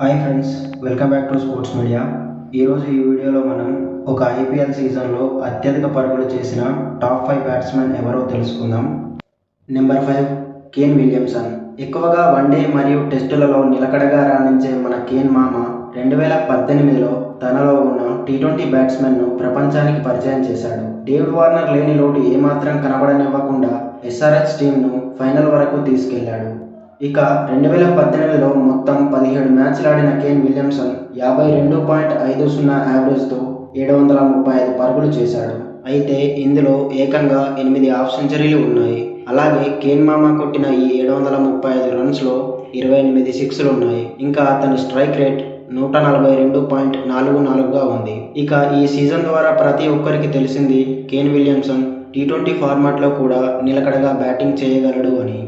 Hi friends, welcome back to sports media. ఈరోజు ఈ వీడియోలో మనం ఒక ఐపీఎల్ సీజన్లో అత్యధిక పరుగులు చేసిన టాప్ 5 బ్యాట్స్మెన్ ఎవరో తెలుసుకుందాం. Number 5 Kane Williamson. ఎక్కువగా వన్డే మరియు టెస్టులలో నిలకడగా రాణించే మన కేన్ మామ 2018లో తనలో ఉన్న టీ20 బ్యాట్స్మెన్ను ప్రపంచానికి పరిచయం చేశాడు. డేవిడ్ వార్నర్ లేని లోటు ఏమాత్రం కనబడనివ్వకుండా ఎస్ఆర్హెచ్ టీంను ఫైనల్ వరకు తీసుకెళ్లాడు. ఇక 2018లో మొత్తం 17 మ్యాచ్లు ఆడిన కేన్ విలియమ్సన్ 52.50 యావరేజ్తో 735 పరుగులు చేశాడు. అయితే ఇందులో ఏకంగా 8 హాఫ్ సెంచరీలు ఉన్నాయి. అలాగే కేన్ మామ కొట్టిన ఈ 735 రన్స్లో 28 సిక్స్లు ఉన్నాయి. ఇంకా అతని స్ట్రైక్ రేట్ 142.44గా ఉంది. ఇక ఈ సీజన్ ద్వారా ప్రతి ఒక్కరికి తెలిసింది కేన్ విలియమ్సన్ టీ20 ఫార్మాట్లో కూడా నిలకడగా బ్యాటింగ్ చేయగలడు అని.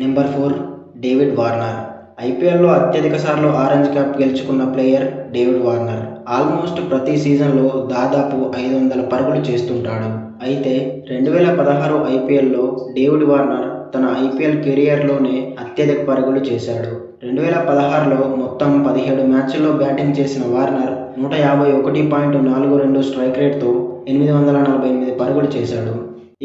Number 4 David Warner. ఐపీఎల్లో అత్యధిక సార్లు ఆరెంజ్ క్యాప్ గెలుచుకున్న ప్లేయర్ డేవిడ్ వార్నర్. ఆల్మోస్ట్ ప్రతి సీజన్లో దాదాపు 500 పరుగులు చేస్తుంటాడు. అయితే 2016 ఐపీఎల్లో డేవిడ్ వార్నర్ తన ఐపీఎల్ కెరియర్లోనే అత్యధిక పరుగులు చేశాడు. 2016లో మొత్తం 17 మ్యాచ్ల్లో బ్యాటింగ్ చేసిన వార్నర్ 151.42 స్ట్రైక్ రేట్తో 848 పరుగులు చేశాడు.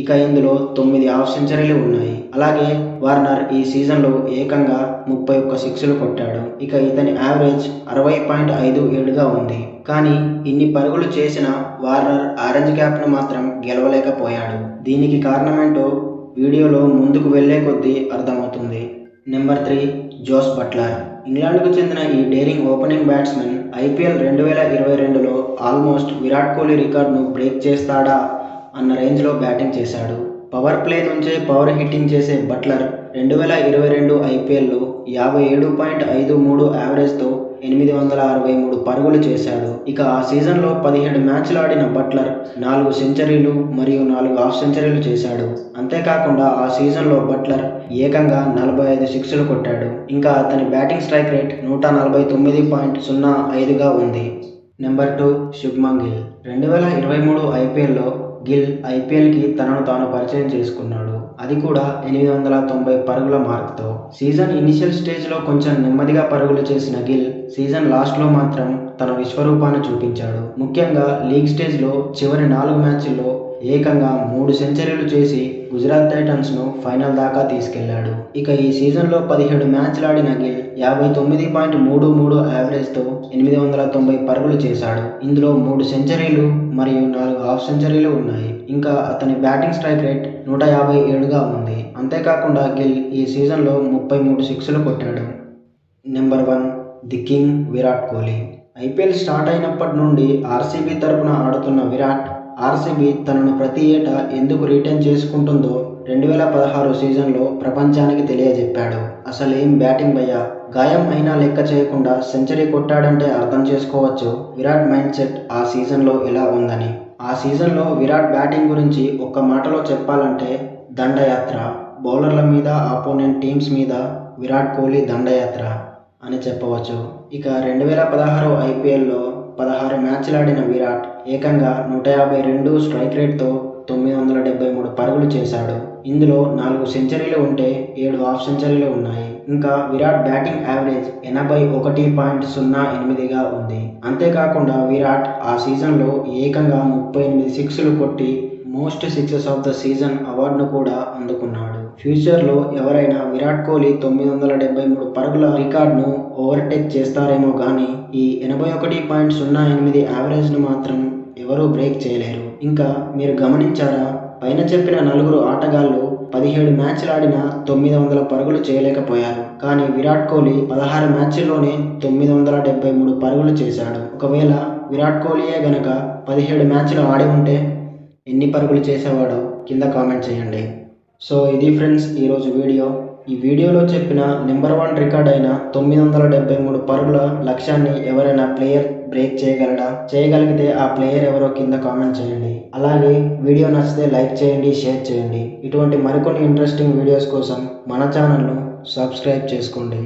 ఇక ఇందులో 9 హాఫ్ సెంచరీలు ఉన్నాయి. అలాగే వార్నర్ ఈ సీజన్లో ఏకంగా 31 సిక్స్లు కొట్టాడు. ఇక ఇతని యావరేజ్ 60.57గా ఉంది. కానీ ఇన్ని పరుగులు చేసిన వార్నర్ ఆరెంజ్ క్యాప్ను మాత్రం గెలవలేకపోయాడు. దీనికి కారణమేంటో వీడియోలో ముందుకు వెళ్లే కొద్దీ అర్థమవుతుంది. Number 3 Jos Buttler. ఇంగ్లాండ్కు చెందిన ఈ డేరింగ్ ఓపెనింగ్ బ్యాట్స్మెన్ ఐపీఎల్ 2022లో ఆల్మోస్ట్ విరాట్ కోహ్లీ రికార్డును బ్రేక్ చేస్తాడా అన్న రేంజ్లో బ్యాటింగ్ చేశాడు. పవర్ ప్లే నుంచే పవర్ హిట్టింగ్ చేసే బట్లర్ 2022 ఐపీఎల్లో 57.53 యావరేజ్తో 863 పరుగులు చేశాడు. ఇక ఆ సీజన్లో 17 మ్యాచ్లు ఆడిన బట్లర్ 4 సెంచరీలు మరియు 4 హాఫ్ సెంచరీలు చేశాడు. అంతేకాకుండా ఆ సీజన్లో బట్లర్ ఏకంగా 45 సిక్స్లు కొట్టాడు. ఇంకా అతని బ్యాటింగ్ స్ట్రైక్ రేట్ 149.05గా ఉంది. నెంబర్ 2 శుభ్మన్ గిల్. 2023 ఐపీఎల్లో గిల్ ఐపీఎల్కి తనను తాను పరిచయం చేసుకున్నాడు. అది కూడా 890 పరుగుల మార్క్తో. సీజన్ ఇనిషియల్ స్టేజ్లో కొంచెం నెమ్మదిగా పరుగులు చేసిన గిల్ సీజన్ లాస్ట్లో మాత్రం తన విశ్వరూపాన్ని చూపించాడు. ముఖ్యంగా లీగ్ స్టేజ్లో చివరి 4 మ్యాచ్ల్లో ఏకంగా 3 సెంచరీలు చేసి గుజరాత్ టైటన్స్ను ఫైనల్ దాకా తీసుకెళ్లాడు. ఇక ఈ సీజన్లో 17 మ్యాచ్లు ఆడిన గిల్ 59.33 యావరేజ్తో 890 పరుగులు చేశాడు. ఇందులో 3 సెంచరీలు మరియు 4 హాఫ్ సెంచరీలు ఉన్నాయి. ఇంకా అతని బ్యాటింగ్ స్ట్రైక్ రేట్ 157గా ఉంది. అంతేకాకుండా గిల్ ఈ సీజన్లో 33 సిక్స్లు కొట్టాడు. Number 1 the king Virat Kohli. IPL start అయినప్పటి నుండి ఆర్సీబీ తరపున ఆడుతున్న విరాట్ ఆర్సీబీ తనను ప్రతి ఏటా ఎందుకు రిటైన్ చేసుకుంటుందో 2016 సీజన్లో ప్రపంచానికి తెలియజెప్పాడు. అసలేం బ్యాటింగ్ భయ్యా, గాయం అయినా లెక్క చేయకుండా సెంచరీ కొట్టాడంటే అర్థం చేసుకోవచ్చు విరాట్ మైండ్ సెట్ ఆ సీజన్లో ఎలా ఉందని. ఆ సీజన్లో విరాట్ బ్యాటింగ్ గురించి ఒక్క మాటలో చెప్పాలంటే దండయాత్ర. బౌలర్ల మీద, ఆపోనెంట్ టీమ్స్ మీద విరాట్ కోహ్లీ దండయాత్ర అని చెప్పవచ్చు. ఇక 2016 ఐపీఎల్లో 16 మ్యాచ్లు ఆడిన విరాట్ ఏకంగా 152 స్ట్రైక్ రేట్తో 973 పరుగులు చేశాడు. ఇందులో 4 సెంచరీలు ఉంటే 7 హాఫ్ సెంచరీలు ఉన్నాయి. ఇంకా విరాట్ బ్యాటింగ్ యావరేజ్ 81.08గా ఉంది. అంతేకాకుండా విరాట్ ఆ సీజన్లో ఏకంగా 38 సిక్స్లు కొట్టి most sixes of the season అవార్డును కూడా అందుకున్నాడు. ఫ్యూచర్లో ఎవరైనా విరాట్ కోహ్లీ 973 పరుగుల రికార్డును ఓవర్టేక్ చేస్తారేమో కానీ ఈ 81.08 యావరేజ్ను మాత్రం ఎవరూ బ్రేక్ చేయలేరు. ఇంకా మీరు గమనించారా, పైన చెప్పిన 4 ఆటగాళ్లు 17 మ్యాచ్లు ఆడినా 900 పరుగులు చేయలేకపోయారు. కానీ విరాట్ కోహ్లీ 16 మ్యాచ్ల్లోనే 973 పరుగులు చేశాడు. ఒకవేళ విరాట్ కోహ్లీయే గనక 17 మ్యాచ్లు ఆడి ఉంటే ఎన్ని పరుగులు చేసేవాడో కింద కామెంట్ చేయండి. సో ఇది ఫ్రెండ్స్ ఈరోజు వీడియో. ఈ వీడియోలో చెప్పిన నెంబర్ 1 రికార్డ్ అయిన 973 పరుగుల లక్ష్యాన్ని ఎవరైనా ప్లేయర్ బ్రేక్ చేయగలడా? చేయగలిగితే ఆ ప్లేయర్ ఎవరో కింద కామెంట్ చేయండి. అలాగే వీడియో నచ్చితే లైక్ చేయండి, షేర్ చేయండి. ఇటువంటి మరికొన్ని ఇంట్రెస్టింగ్ వీడియోస్ కోసం మన ఛానల్ను సబ్స్క్రైబ్ చేసుకోండి.